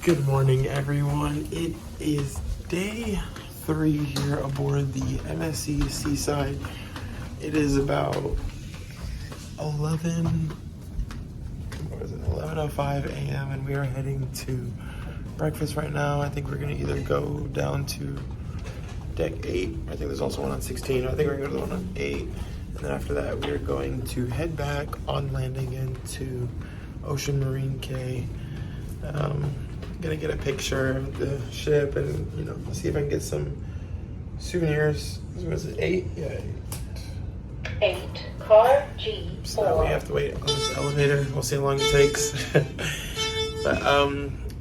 Good morning, everyone. It is day 3 here aboard the MSC Seaside. It is about 11:05 a.m. and we are heading to breakfast right now. I think we're gonna either go down to deck 8. I think there's also one on 16. I think we're gonna go to the one on 8. And then after that, we're going to head back on landing into Ocean Cay. Gonna get a picture of the ship and, you know, see if I can get some souvenirs. What is it, 8? Yeah, 8. Car G4. So we have to wait on this elevator. We'll see how long it takes. But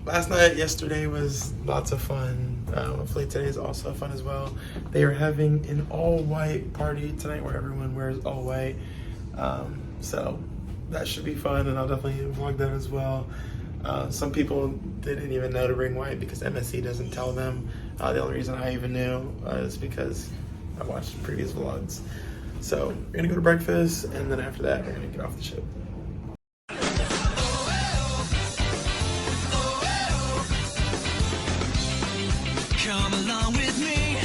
last night, yesterday was lots of fun. Hopefully today is also fun as well. They are having an all-white party tonight where everyone wears all white. So that should be fun, and I'll definitely vlog that as well. Some people didn't even know to bring white because MSC doesn't tell them. The only reason I even knew is because I watched previous vlogs. So we're gonna go to breakfast, and then after that, we're gonna get off the ship. Come along with me,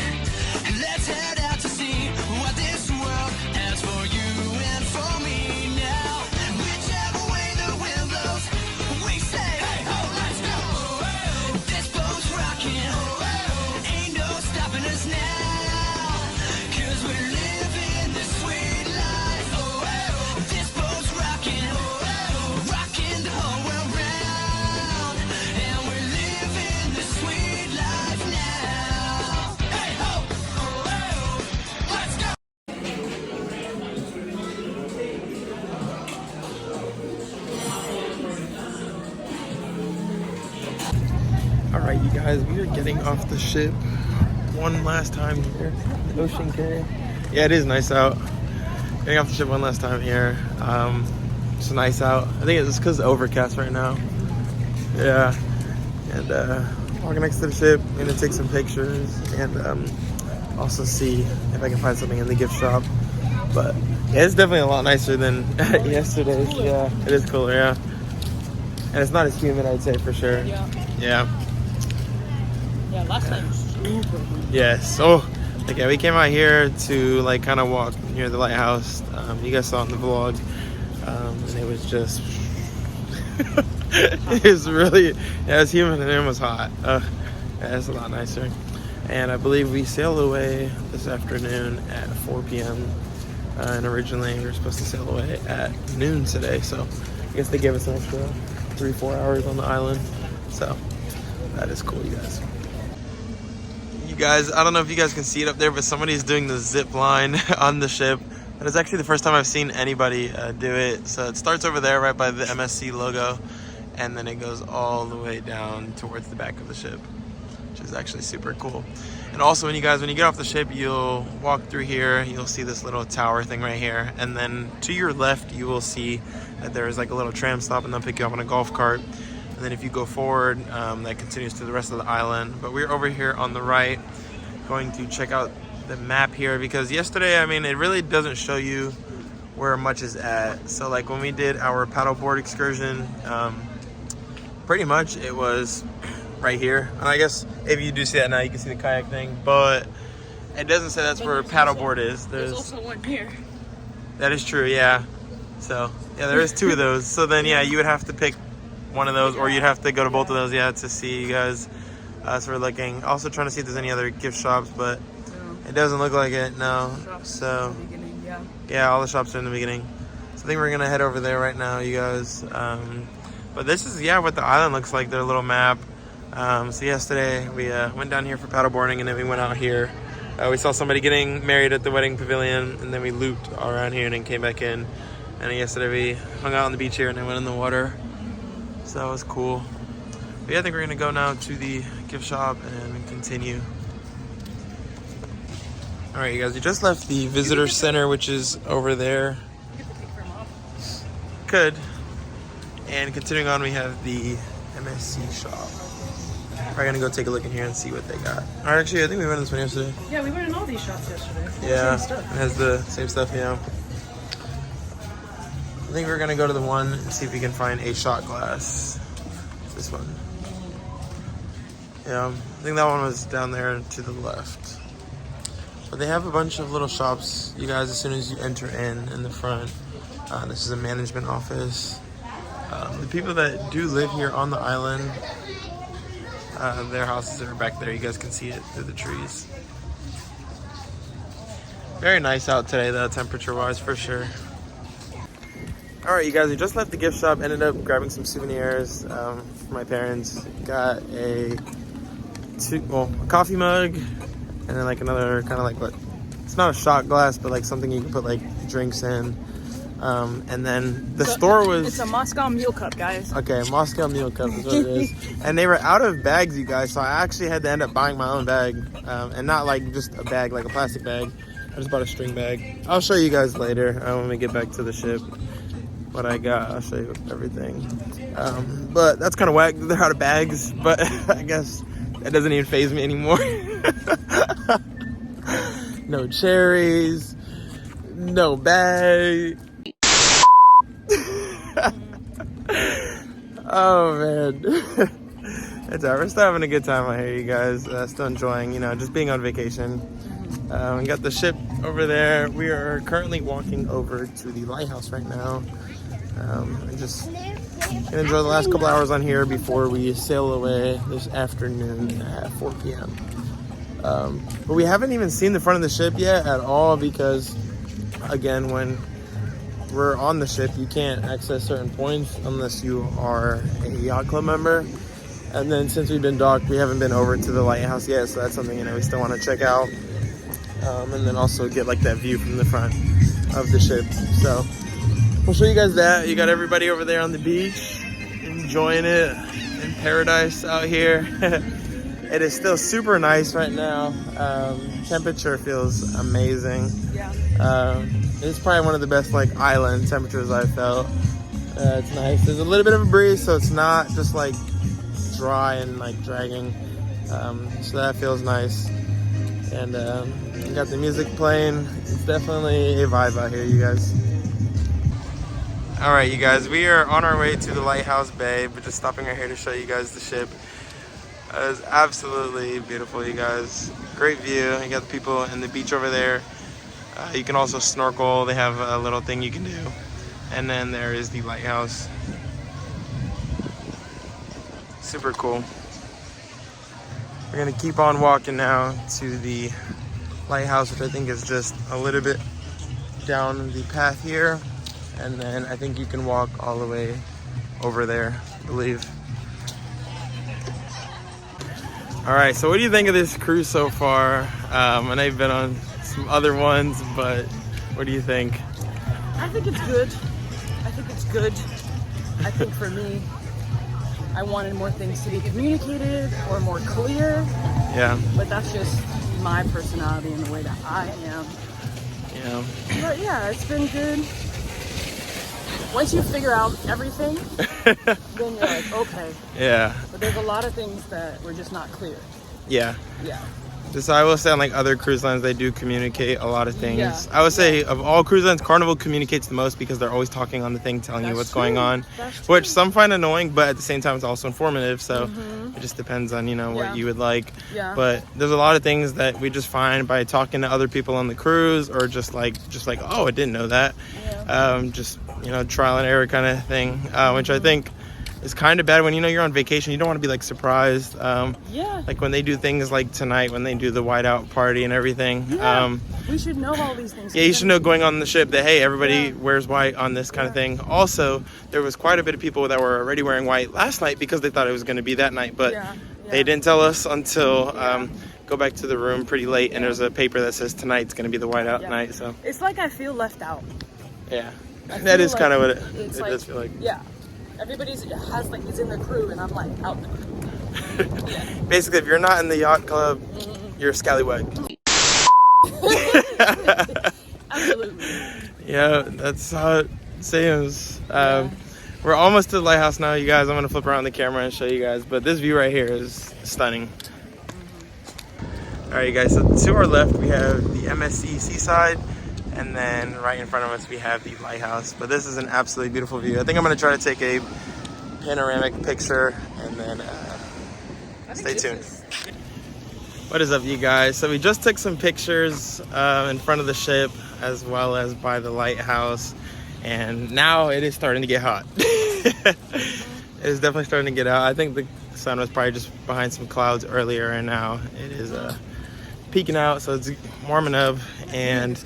let's head out to see what this world has for you and for me now. Whichever way the wind blows, we say, hey ho, let's go. This boat's rocking, ain't no stopping us now. 'Cause we're living this sweet life. This boat's rocking, rocking the whole world round. And we're living this sweet life now. Hey ho, let's go. All right, you guys, we are getting off the ship one last time here, Ocean Cay. Yeah, it is nice out. Getting off the ship one last time here. It's nice out. I think it's because it's overcast right now. Yeah, and walking next to the ship. I'm gonna take some pictures and also see if I can find something in the gift shop. But yeah, it's definitely a lot nicer than yesterday's. Yeah, it is cooler. Yeah, and it's not as humid, I'd say, for sure. Yeah. Yeah, last time was super humid. Yes. Oh, like, yeah, we came out here to like kind of walk near the lighthouse. You guys saw it in the vlog, and it was just it was really, yeah, it was humid and it was hot. Yeah, it's a lot nicer. And I believe we sailed away this afternoon at 4 p.m. And originally we were supposed to sail away at noon today. So I guess they gave us an extra 3-4 hours on the island. So that is cool, you guys. You guys, I don't know if you guys can see it up there, but somebody's doing the zip line on the ship. That is actually the first time I've seen anybody do it. So it starts over there right by the MSC logo, and then it goes all the way down towards the back of the ship, which is actually super cool. And also when you get off the ship, you'll walk through here, you'll see this little tower thing right here, and then to your left you will see that there's like a little tram stop, and they'll pick you up on a golf cart. And then if you go forward, that continues to the rest of the island. But we're over here on the right, going to check out the map here, because yesterday, I mean, it really doesn't show you where much is at. So like when we did our paddleboard excursion, pretty much it was right here. And I guess if you do see that now, you can see the kayak thing, but it doesn't say that's where paddleboard is. There's also one here. That is true, yeah. So yeah, there is 2 of those. So then yeah, you would have to pick one of those, or you'd have to go to both of those, yeah, to see you guys. So we're looking, also trying to see if there's any other gift shops, but it doesn't look like it, no. So yeah, all the shops are in the beginning. So I think we're gonna head over there right now, you guys. But this is, yeah, what the island looks like, their little map. So yesterday we went down here for paddleboarding, and then we went out here. We saw somebody getting married at the wedding pavilion, and then we looped all around here and then came back in. And then yesterday we hung out on the beach here and then went in the water. So that was cool. But yeah, I think we're gonna go now to the gift shop and continue. All right, you guys, we just left the visitor center, which is over there. Could. And continuing on, we have the MSC shop. We're gonna go take a look in here and see what they got. All right, actually, I think we went in this one yesterday. Yeah, we went in all these shops yesterday. Yeah, Same stuff. it has the same stuff, yeah. I think we're gonna go to the one and see if we can find a shot glass. This one. Yeah, I think that one was down there to the left. But they have a bunch of little shops, you guys, as soon as you enter in the front. This is a management office. The people that do live here on the island, their houses are back there. You guys can see it through the trees. Very nice out today, though, temperature-wise, for sure. All right, you guys, we just left the gift shop. Ended up grabbing some souvenirs for my parents. Got a coffee mug, and then like another kind of like what? It's not a shot glass, but like something you can put like drinks in. And then the store was... It's a Moscow Mule Cup, guys. Okay, Moscow Mule Cup is what it is. And they were out of bags, you guys, so I actually had to end up buying my own bag. And not like just a bag, like a plastic bag. I just bought a string bag. I'll show you guys later when we get back to the ship what I got. I'll show you everything. But that's kind of whack. They're out of bags, but I guess that doesn't even faze me anymore. No cherries, no bag. Oh man. It's alright. We're still having a good time out here, you guys. Still enjoying, you know, just being on vacation. We got the ship over there. We are currently walking over to the lighthouse right now. And just gonna enjoy the last couple hours on here before we sail away this afternoon at 4 p.m. But we haven't even seen the front of the ship yet at all because, again, when we're on the ship, you can't access certain points unless you are a yacht club member. And then since we've been docked, we haven't been over to the lighthouse yet, so that's something, you know, we still want to check out. And then also get like that view from the front of the ship. So we'll show you guys that. You got everybody over there on the beach enjoying it in paradise out here. It is still super nice right now. Temperature feels amazing. Yeah. It's probably one of the best like island temperatures I've felt. It's nice. There's a little bit of a breeze, so it's not just like dry and like dragging. So that feels nice. And you got the music playing. It's definitely a vibe out here, you guys. All right, you guys, we are on our way to the Lighthouse Bay, but just stopping right here to show you guys the ship. It's absolutely beautiful, you guys. Great view. You got the people and the beach over there. You can also snorkel. They have a little thing you can do. And then there is the lighthouse. Super cool. We're gonna keep on walking now to the lighthouse, which I think is just a little bit down the path here. And then I think you can walk all the way over there, I believe. All right, so what do you think of this cruise so far? I know you've been on some other ones, but what do you think? I think it's good. I think it's good. I think for me, I wanted more things to be communicated or more clear. Yeah. But that's just my personality and the way that I am. Yeah. But yeah, it's been good. Once you figure out everything, then you're like, okay. Yeah. But there's a lot of things that were just not clear. Yeah. Yeah. Just I will say on like other cruise lines, they do communicate a lot of things. Yeah. I would say of all cruise lines, Carnival communicates the most because they're always talking on the thing, telling you what's going on. That's Which true. some find annoying, but at the same time, it's also informative. So it just depends on, you know, what Yeah. you would like. Yeah. But there's a lot of things that we just find by talking to other people on the cruise or just like, oh, I didn't know that. Yeah. Just, you know, trial and error kind of thing, which I think is kind of bad when, you know, you're on vacation. You don't want to be like surprised. Yeah. Like when they do things like tonight, when they do the whiteout party and everything. Yeah. We should know all these things. Yeah, you should know going on the ship that, hey, everybody Yeah. wears white on this kind of thing. Also, there was quite a bit of people that were already wearing white last night because they thought it was going to be that night, but they didn't tell us until go back to the room pretty late, and there's a paper that says tonight's going to be the whiteout night. So it's like I feel left out. yeah, I that feel is like kind of what it like, does feel like. Yeah. Everybody's has like is in the crew and I'm like out there. Basically, if you're not in the yacht club, you're a scallywag. Absolutely. Yeah, that's how it seems. We're almost to the lighthouse now, you guys. I'm gonna flip around the camera and show you guys, but this view right here is stunning. All right, you guys, so to our left we have the MSC Seaside, and then right in front of us we have the lighthouse. But this is an absolutely beautiful view. I think I'm gonna try to take a panoramic picture and then Stay tuned. What is up, you guys? So we just took some pictures in front of the ship as well as by the lighthouse, and now it is starting to get hot. It is definitely starting to get out. I think the sun was probably just behind some clouds earlier, and now it is peeking out, so it's warming up. And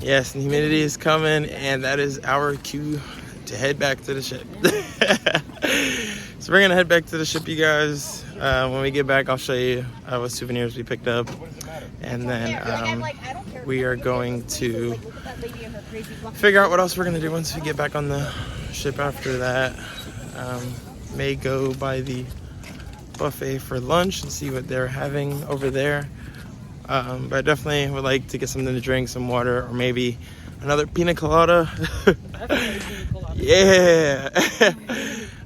yes, and humidity is coming, and that is our cue to head back to the ship. So we're gonna head back to the ship, you guys. When we get back, I'll show you what souvenirs we picked up, and then we are going to figure out what else we're gonna do once we get back on the ship. After that, may go by the buffet for lunch and see what they're having over there. But I definitely would like to get something to drink, some water, or maybe another pina colada. Yeah.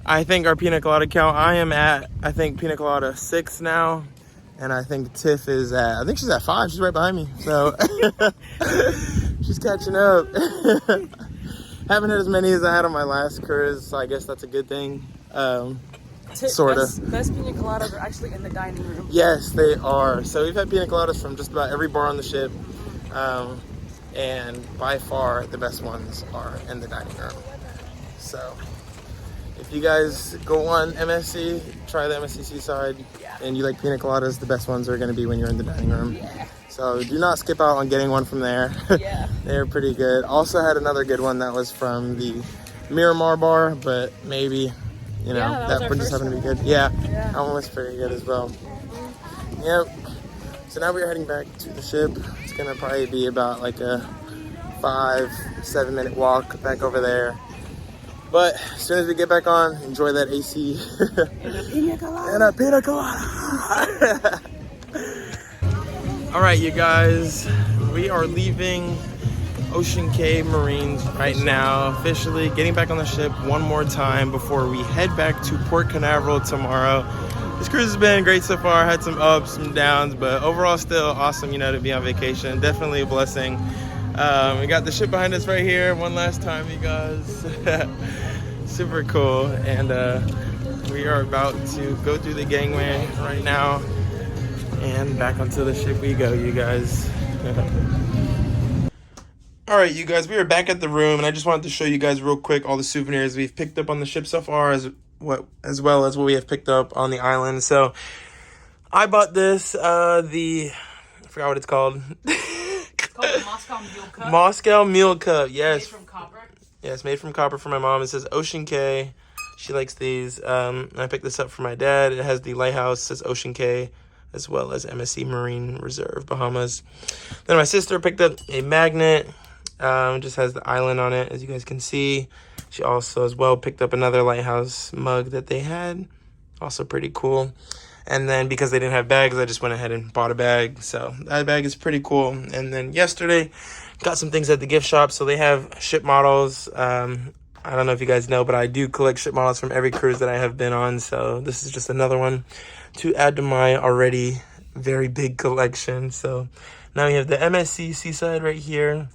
I think our pina colada count, I am at, I think pina colada 6 now. And I think Tiff is at, I think she's at 5. She's right behind me. So she's catching up. Haven't had as many as I had on my last cruise, so I guess that's a good thing. Sort of. Best pina coladas are actually in the dining room. Yes, they are. So we've had pina coladas from just about every bar on the ship. And by far, the best ones are in the dining room. So if you guys go on MSC, try the MSC Seaside, and you like pina coladas, the best ones are going to be when you're in the dining room. Yeah. So do not skip out on getting one from there. Yeah. They're pretty good. Also had another good one that was from the Miramar bar, but maybe, you know, that one just happened to be good. Yeah, that one was pretty good as well. Yep. So now we're heading back to the ship. It's going to probably be about like a 5-7 minute walk back over there. But as soon as we get back on, enjoy that AC. And a pina colada. And a pina colada. All right, you guys, we are leaving Ocean Cay Marines right now, officially getting back on the ship one more time before we head back to Port Canaveral tomorrow. This cruise has been great so far. Had some ups, some downs, but overall still awesome, you know, to be on vacation. Definitely a blessing. We got the ship behind us right here one last time, you guys. Super cool. And we are about to go through the gangway right now, and back onto the ship we go, you guys. All right, you guys, we are back at the room, and I just wanted to show you guys real quick all the souvenirs we've picked up on the ship so far, as well as what we have picked up on the island. So I bought this, I forgot what it's called. Called the Moscow Mule Cup. Moscow Mule Cup, yes. Made from copper. Yes, made from copper for my mom. It says Ocean Cay. She likes these. I picked this up for my dad. It has the lighthouse, it says Ocean Cay, as well as MSC Marine Reserve, Bahamas. Then my sister picked up a magnet. Just has the island on it, as you guys can see. She also as well picked up another lighthouse mug that they had. Also pretty cool. And then because they didn't have bags, I just went ahead and bought a bag. So that bag is pretty cool. And then yesterday, got some things at the gift shop. So they have ship models. I don't know if you guys know, but I do collect ship models from every cruise that I have been on. So this is just another one to add to my already very big collection. So now we have the MSC Seaside right here.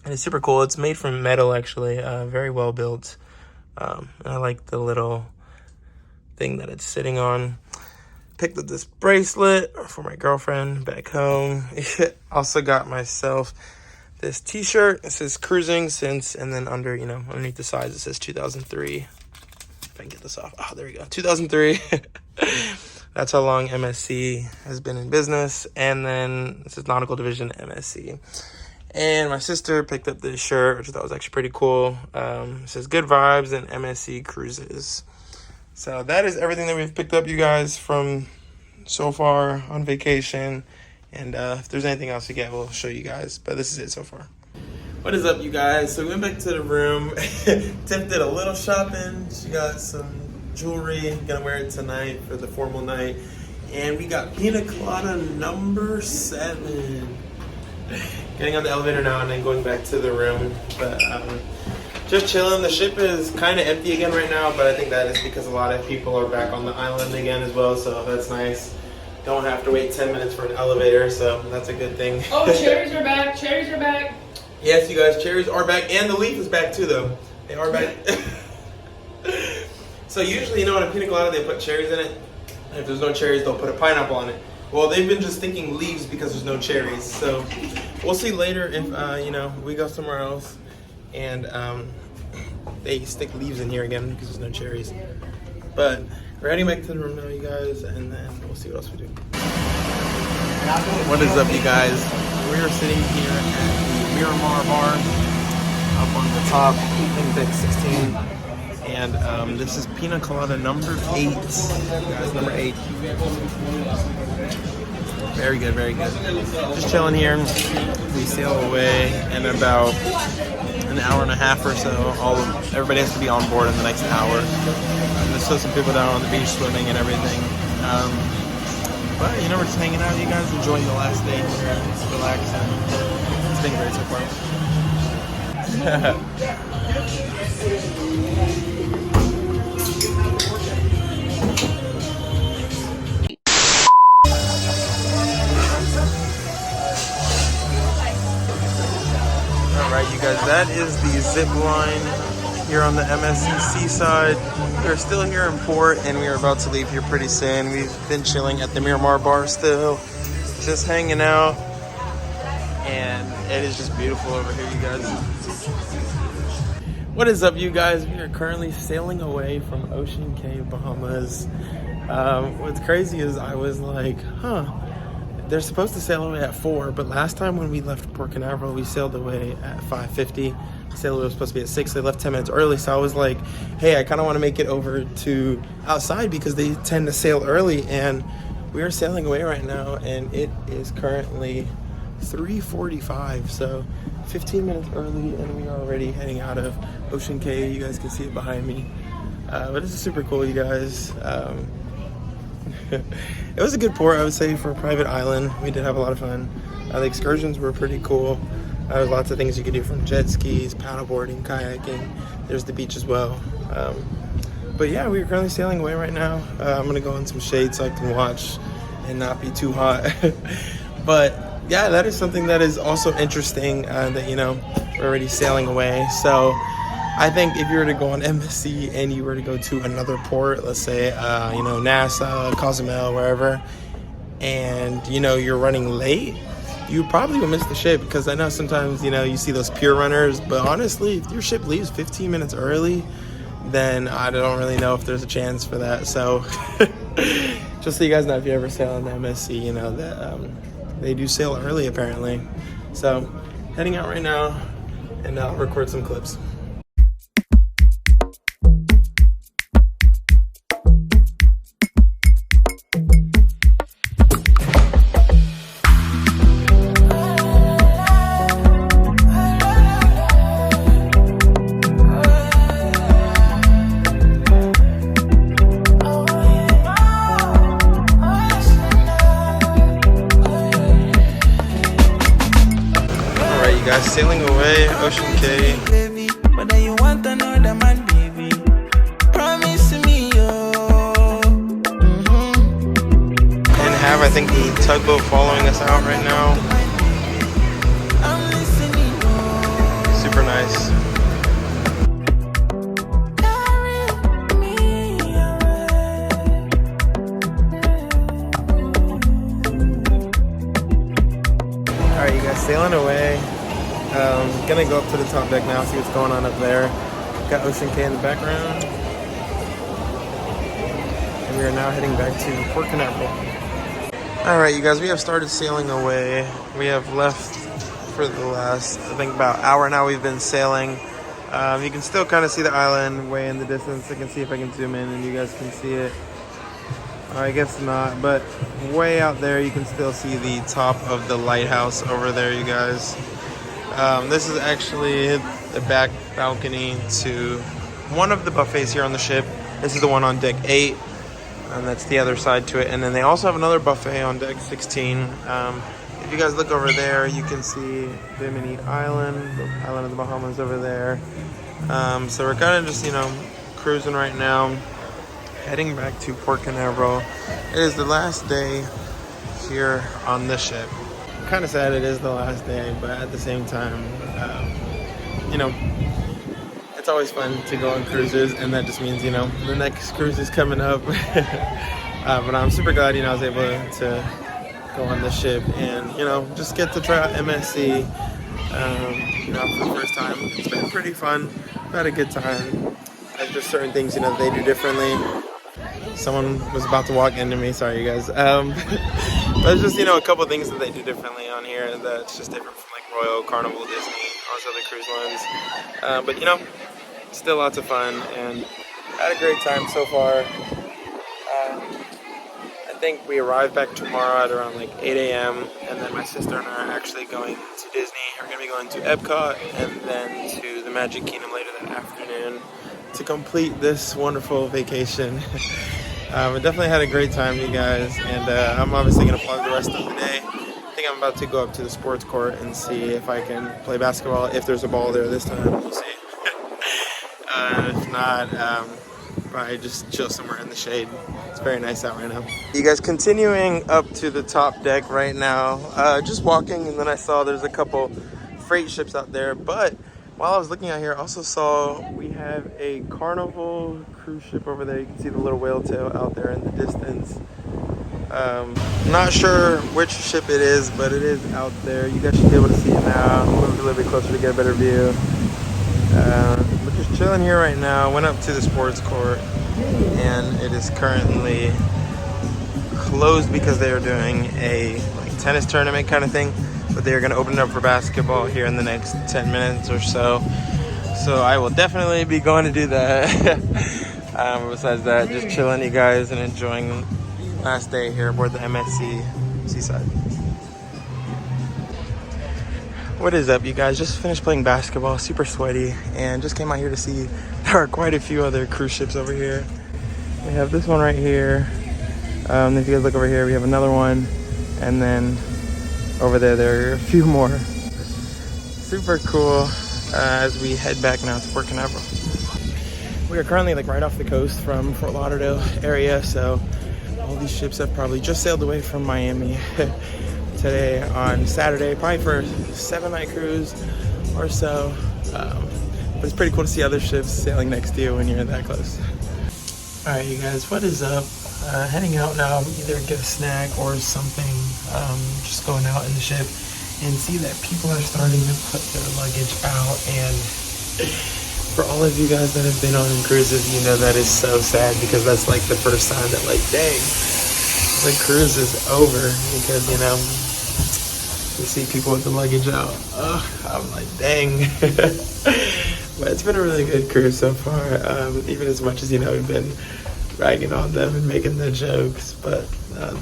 And it's super cool. It's made from metal, actually. Very well built. I like the little thing that it's sitting on. Picked up this bracelet for my girlfriend back home. Also got myself this t-shirt. It says cruising since, and then under, you know, underneath the size it says 2003. If I can get this off. Oh, there we go. 2003. That's how long MSC has been in business. And then this is Nautical Division MSC. And my sister picked up this shirt, which I thought was actually pretty cool. It says Good Vibes and MSC Cruises. So that is everything that we've picked up, you guys, from so far on vacation. And if there's anything else to get, we'll show you guys. But this is it so far. What is up, you guys? So we went back to the room. Tiff did a little shopping. She got some jewelry. Gonna wear it tonight for the formal night. And we got pina colada number 7. Getting on the elevator now and then going back to the room. But just chilling. The ship is kind of empty again right now, but I think that is because a lot of people are back on the island again as well, so that's nice. Don't have to wait 10 minutes for an elevator, so that's a good thing. Oh, cherries are back. Cherries are back. Yes, you guys, cherries are back, and the leaf is back too, though. They are back. So usually, you know, in a pina colada, they put cherries in it. If there's no cherries, they'll put a pineapple on it. Well, they've been just thinking leaves because there's no cherries. So we'll see later if, you know, we go somewhere else and they stick leaves in here again because there's no cherries. But we're heading back to the room now, you guys, and then we'll see what else we do. What is up, you guys? We are sitting here at the Miramar Bar up on the top, in deck 16. And this is Pina Colada number 8. Guys, number 8. Very good, very good. Just chilling here. We sail away in about an hour and a half or so. Everybody has to be on board in the next hour. There's still some people down on the beach swimming and everything. But you know, we're just hanging out, you guys, enjoying the last day here, just relaxing. It's been great so far. Alright, you guys, that is the zip line here on the MSC Seaside. We're still here in port and we are about to leave here pretty soon. We've been chilling at the Miramar Bar still, just hanging out. And it is just beautiful over here, you guys. What is up, you guys? We are currently sailing away from Ocean Cay, Bahamas. What's crazy is I was like, they're supposed to sail away at 4, but last time when we left Port Canaveral, we sailed away at 5:50. The sail was supposed to be at 6. They left 10 minutes early, so I was like, hey, I kind of want to make it over to outside because they tend to sail early, and we are sailing away right now, and it is currently 3:45, so 15 minutes early, and we are already heading out of Ocean Cay. You guys can see it behind me, but this is super cool, you guys. It was a good port, I would say, for a private island. We did have a lot of fun. The excursions were pretty cool. There was lots of things you could do, from jet skis, paddleboarding, kayaking. There's the beach as well. But yeah, we are currently sailing away right now. I'm gonna go in some shade so I can watch and not be too hot. But yeah, that is something that is also interesting, that, you know, we're already sailing away. So I think if you were to go on MSC and you were to go to another port, let's say, you know, Nassau, Cozumel, wherever, and, you know, you're running late, you probably will miss the ship, because I know sometimes, you know, you see those pier runners, but honestly, if your ship leaves 15 minutes early, then I don't really know if there's a chance for that. So just so you guys know, if you ever sail on the MSC, you know that they do sail early apparently. So heading out right now, and I'll record some clips. Guys, sailing away, Ocean Cay. Baby, but then you want another man, baby. Promise me, And have, I think, the tugboat following us out right now. I'm listening, Super nice. carry me away. Alright, you guys, sailing away. Gonna go up to the top deck now, see what's going on up there. Got Ocean Cay in the background. And we are now heading back to Port Canaveral. Alright, you guys, we have started sailing away. We have left for the last, I think, about hour now we've been sailing. You can still kind of see the island way in the distance. I can see if I can zoom in and you guys can see it. I guess not, but way out there you can still see the top of the lighthouse over there, you guys. This is actually the back balcony to one of the buffets here on the ship. This is the one on deck 8, and that's the other side to it. And then they also have another buffet on deck 16. If you guys look over there, you can see Bimini Island, the island of the Bahamas over there. So we're kind of just, you know, cruising right now, heading back to Port Canaveral. It is the last day here on this ship. Kind of sad it is the last day, but at the same time, you know, it's always fun to go on cruises, and that just means, you know, the next cruise is coming up. But I'm super glad, I was able to go on the ship and, just get to try out MSC, for the first time. It's been pretty fun. I've had a good time. There's just certain things, they do differently. Someone was about to walk into me. Sorry, you guys. There's just, a couple things that they do differently on here that's just different from like Royal, Carnival, Disney, all those other cruise lines. But, still lots of fun and had a great time so far. I think we arrive back tomorrow at around like 8 a.m. and then my sister and I are actually going to Disney. We're going to be going to Epcot and then to the Magic Kingdom later that afternoon to complete this wonderful vacation. I definitely had a great time, you guys, and I'm obviously going to plug the rest of the day. I think I'm about to go up to the sports court and see if I can play basketball, if there's a ball there this time. We'll see. If not, probably just chill somewhere in the shade. It's very nice out right now. You guys, continuing up to the top deck right now. Just walking, and then I saw there's a couple freight ships out there. But while I was looking out here, I also saw we have a Carnival cruise ship over there. You can see the little whale tail out there in the distance. Not sure which ship it is, but it is out there. You guys should be able to see it now. Move a little bit closer to get a better view. We're just chilling here right now. Went up to the sports court and it is currently closed because they are doing a tennis tournament kind of thing, but they are going to open it up for basketball here in the next 10 minutes or so. So I will definitely be going to do that. Besides that, just chilling, you guys, and enjoying last day here aboard the MSC Seaside. What is up, you guys? Just finished playing basketball, super sweaty, and just came out here to see there are quite a few other cruise ships over here. We have this one right here. If you guys look over here, we have another one, and then over there are a few more. Super cool as we head back now to Port Canaveral. We are currently right off the coast from Fort Lauderdale area, so all these ships have probably just sailed away from Miami today on Saturday, probably for a 7-night cruise or so. But it's pretty cool to see other ships sailing next to you when you're that close. All right, you guys, what is up? Heading out now, either get a snack or something. Just going out in the ship and see that people are starting to put their luggage out. And for all of you guys that have been on cruises, you know that is so sad, because that's the first time that dang, the cruise is over, because you see people with the luggage out. I'm dang. But it's been a really good cruise so far, even as much as we've been ragging on them and making the jokes, but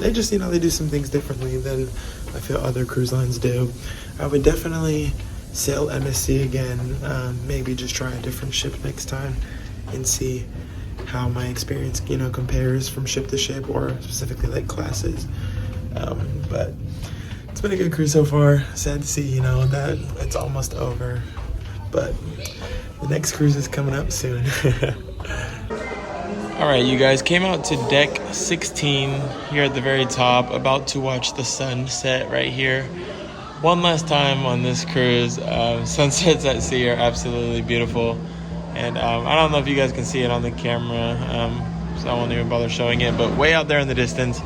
they just they do some things differently than I feel other cruise lines do. I would definitely sail MSC again, maybe just try a different ship next time and see how my experience compares from ship to ship, or specifically classes. But it's been a good cruise so far. Sad to see that it's almost over, but the next cruise is coming up soon. All right, you guys, came out to deck 16 here at the very top, about to watch the sun set right here. One last time on this cruise. Sunsets at sea are absolutely beautiful, and I don't know if you guys can see it on the camera, so I won't even bother showing it, but way out there in the distance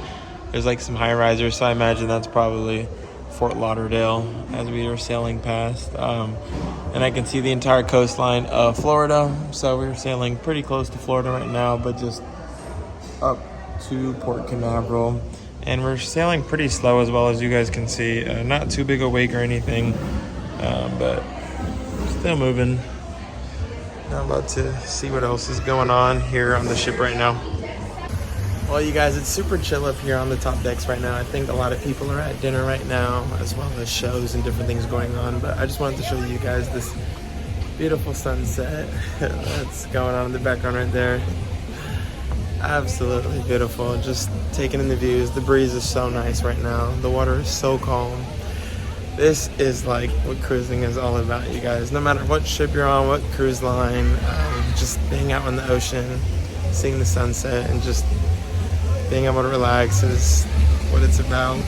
there's some high risers, so I imagine that's probably Fort Lauderdale as we are sailing past, and I can see the entire coastline of Florida. So we're sailing pretty close to Florida right now, but just up to Port Canaveral, and we're sailing pretty slow as well, as you guys can see. Not too big a wake or anything, but still moving. Now I'm about to see what else is going on here on the ship right now. Well, you guys, it's super chill up here on the top decks right now. I think a lot of people are at dinner right now, as well as shows and different things going on. But I just wanted to show you guys this beautiful sunset that's going on in the background right there. Absolutely beautiful. Just taking in the views. The breeze is so nice right now. The water is so calm. This is what cruising is all about, you guys. No matter what ship you're on, what cruise line, just being out in the ocean, seeing the sunset, and just being able to relax is what it's about.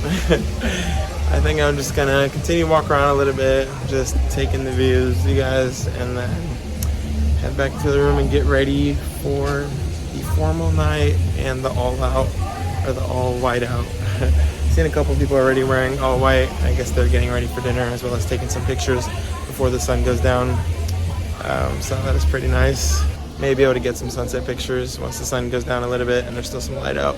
I think I'm just gonna continue to walk around a little bit, just taking the views, you guys, and then head back to the room and get ready for the formal night and the all-out or the all white out. Seen a couple people already wearing all white. I guess they're getting ready for dinner as well as taking some pictures before the sun goes down. So that is pretty nice. Maybe able to get some sunset pictures once the sun goes down a little bit and there's still some light out.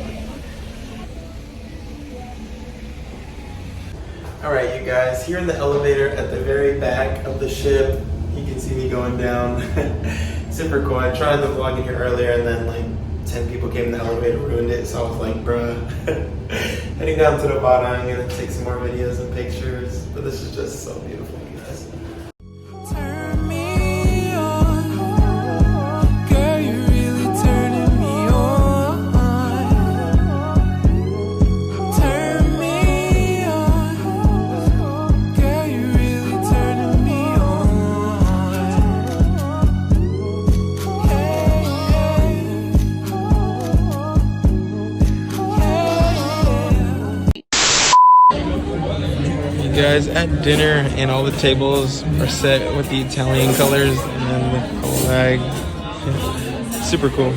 Alright, you guys, here in the elevator at the very back of the ship, you can see me going down. Super cool. I tried the vlog in here earlier and then like 10 people came in the elevator, ruined it, so I was like, bruh. Heading down to the bottom, I'm gonna take some more videos and pictures, but this is just so beautiful, you guys. Turn me on, girl, you're really turning me on. Turn me on, girl, you're really turning me on. You guys, at dinner and all the tables are set with the Italian colors and the flag. Super cool.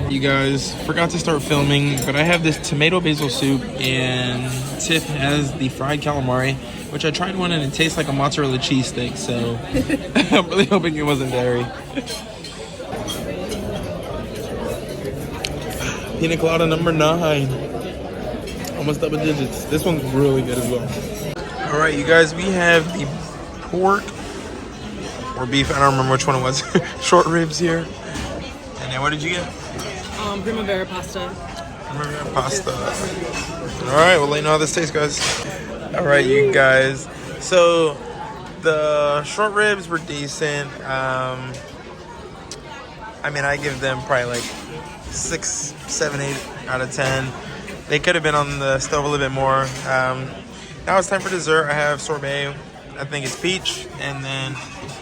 You guys, forgot to start filming, but I have this tomato basil soup and Tiff has the fried calamari, which I tried one and it tastes like a mozzarella cheese steak, so I'm really hoping it wasn't dairy. Pina colada number 9. Almost double digits. This one's really good as well. All right, you guys, we have the pork or beef. I don't remember which one it was. Short ribs here. And then what did you get? Primavera pasta. Primavera pasta. All right, we'll let you know how this tastes, guys. All right, you guys. So the short ribs were decent. I mean, I give them probably like 6, 7, 8 out of 10. They could have been on the stove a little bit more. Now it's time for dessert. I have sorbet. I think it's peach, and then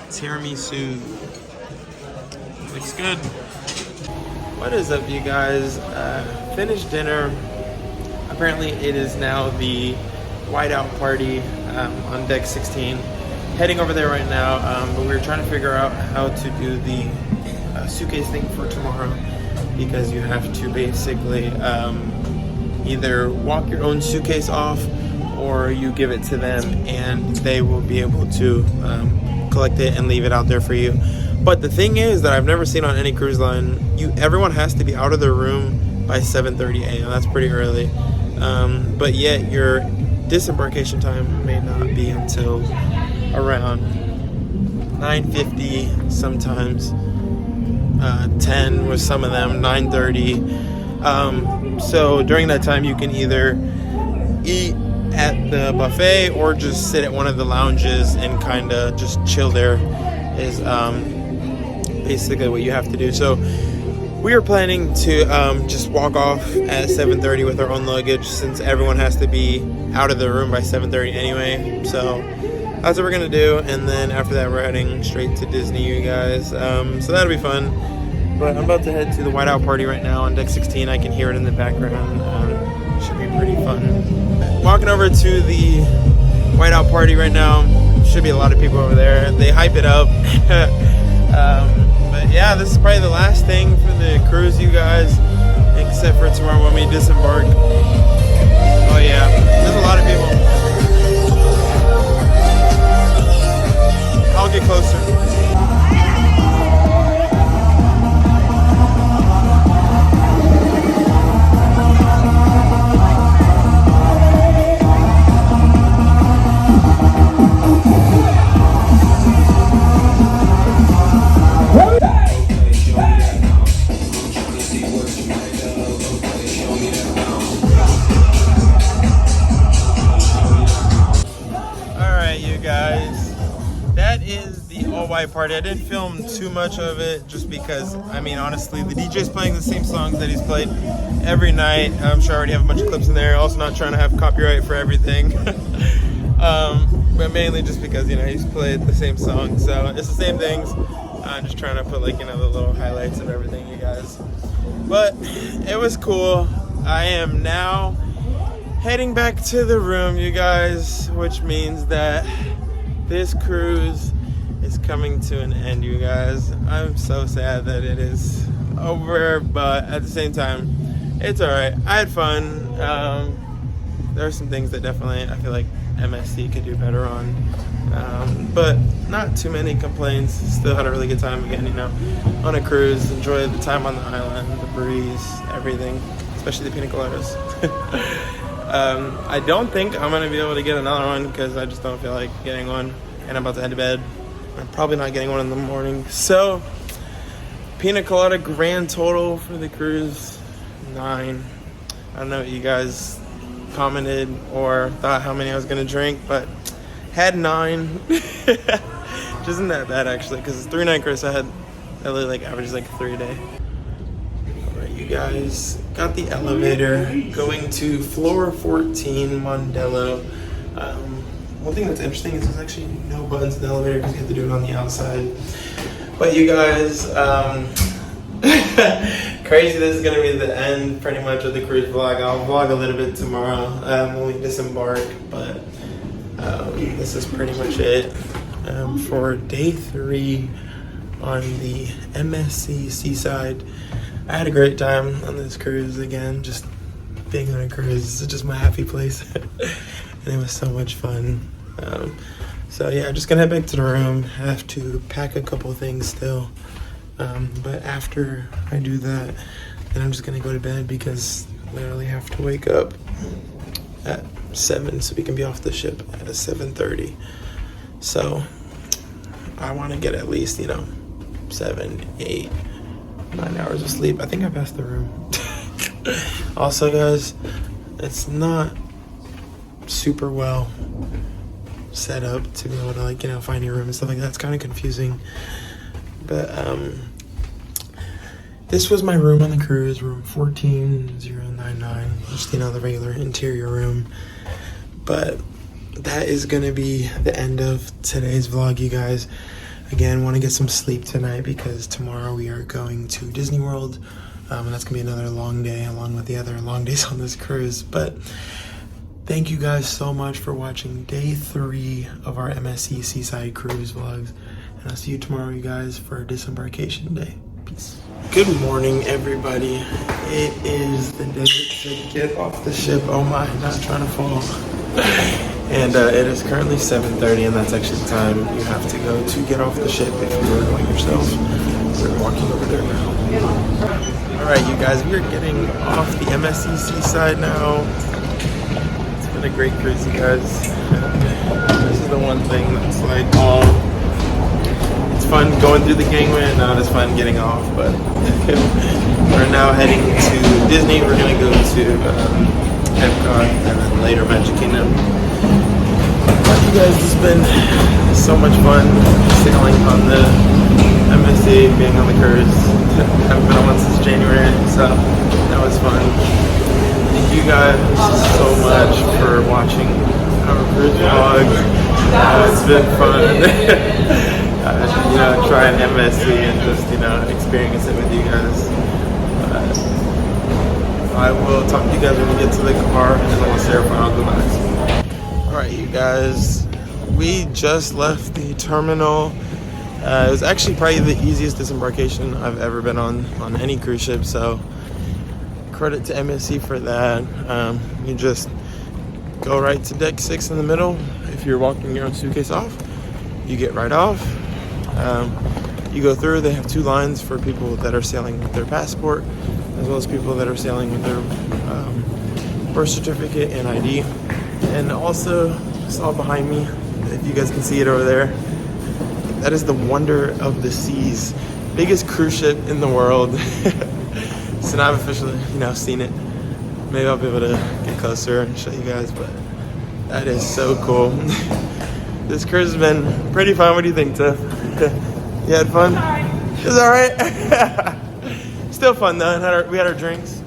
tiramisu. Looks good. What is up, you guys? Finished dinner. Apparently, it is now the whiteout party on deck 16. Heading over there right now, but we're trying to figure out how to do the suitcase thing for tomorrow, because you have to basically either walk your own suitcase off or you give it to them and they will be able to collect it and leave it out there for you. But the thing is that I've never seen on any cruise line, everyone has to be out of their room by 7:30 a.m. That's pretty early. But yet your disembarkation time may not be until around 9:50, sometimes 10 with some of them, 9:30. So during that time you can either eat at the buffet or just sit at one of the lounges and kind of just chill there is basically what you have to do. So we are planning to just walk off at 7:30 with our own luggage, since everyone has to be out of the room by 7:30 anyway. So that's what we're gonna do, and then after that we're heading straight to Disney, you guys. So that'll be fun. But I'm about to head to the whiteout party right now on deck 16. I can hear it in the background. Should be pretty fun. Walking over to the whiteout party right now. Should be a lot of people over there. They hype it up. But yeah, this is probably the last thing for the cruise, you guys, except for tomorrow when we disembark. Oh yeah, there's a lot of people. I'll get closer. Party. I didn't film too much of it just because, I mean, honestly, the DJ's playing the same songs that he's played every night. I'm sure I already have a bunch of clips in there. Also not trying to have copyright for everything. But mainly just because, you know, he's played the same song. So it's the same things. I'm just trying to put, like, you know, the little highlights of everything, you guys. But it was cool. I am now heading back to the room, you guys, which means that this cruise is coming to an end, you guys. I'm so sad that it is over, but at the same time, It's all right. I had fun. There are some things that definitely I feel like MSC could do better on, but not too many complaints. Still had a really good time again, you know, on a cruise. Enjoyed the time on the island, the breeze, everything, especially the pina coladas. I don't think I'm gonna be able to get another one because I just don't feel like getting one, and I'm about to head to bed. I'm probably not getting one in the morning. So, pina colada grand total for the cruise, 9. I don't know what you guys commented or thought how many I was gonna drink, but had 9. Which isn't that bad actually, because it's 3-night cruise. I literally like averages like 3 a day. Alright, you guys, got the elevator going to floor 14 Mondello. One thing that's interesting is there's actually no buttons in the elevator because you have to do it on the outside. But you guys, crazy, this is going to be the end pretty much of the cruise vlog. I'll vlog a little bit tomorrow when we disembark, but this is pretty much it for day 3 on the MSC Seaside. I had a great time on this cruise again, just being on a cruise. It's just my happy place. And it was so much fun. So yeah, just gonna head back to the room. I have to pack a couple things still. But after I do that, then I'm just gonna go to bed because I literally have to wake up at 7 so we can be off the ship at 7:30. So I want to get at least, 7, 8, 9 hours of sleep. I think I passed the room. Also, guys, it's not super well set up to be able to find your room and stuff like that. It's kind of confusing, but this was my room on the cruise, room 14099, just the regular interior room. But that is gonna be the end of today's vlog, you guys. Again, want to get some sleep tonight because tomorrow we are going to Disney World, and that's gonna be another long day along with the other long days on this cruise. But thank you guys so much for watching day 3 of our MSC Seaside Cruise Vlogs. And I'll see you tomorrow, you guys, for disembarkation day. Peace. Good morning, everybody. It is the day to get off the ship. Oh my, not trying to fall. And it is currently 7:30, and that's actually the time you have to go to get off the ship if you were going yourself. We're walking over there now. Alright, you guys, we are getting off the MSC Seaside now. It's been a great cruise, you guys. This is the one thing that's like, it's fun going through the gangway and not as fun getting off, but we're now heading to Disney. We're going to go to Epcot and then later Magic Kingdom. But you guys, it's been so much fun sailing on the MSC, being on the cruise. I haven't been on one since January, so that was fun. Thank you guys so much for watching our cruise vlog. It's been fun. Trying MSC and just, experience it with you guys. I will talk to you guys when we get to the car, and then I'll say our final goodbyes. Alright, you guys, we just left the terminal. It was actually probably the easiest disembarkation I've ever been on any cruise ship, so credit to MSC for that. You just go right to deck 6 in the middle. If you're walking your own suitcase off, you get right off. You go through, they have 2 lines for people that are sailing with their passport, as well as people that are sailing with their birth certificate and ID. And also, saw behind me, if you guys can see it over there, that is the Wonder of the Seas, biggest cruise ship in the world. So now I've officially, seen it. Maybe I'll be able to get closer and show you guys, but that is so cool. This cruise has been pretty fun. What do you think, Tiff? You had fun? It was alright. Still fun though. We had our drinks.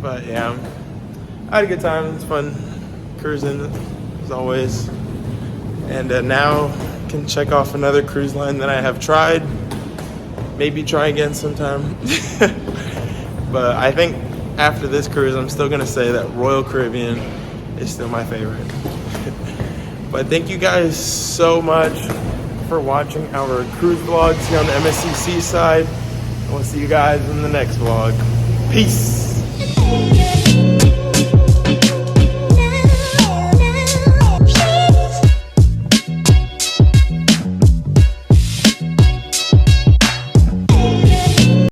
But yeah, I had a good time. It's fun cruising as always. And now can check off another cruise line that I have tried. Maybe try again sometime. But I think after this cruise, I'm still gonna say that Royal Caribbean is still my favorite. But thank you guys so much for watching our cruise vlogs here on the MSC Seaside. We'll see you guys in the next vlog. Peace.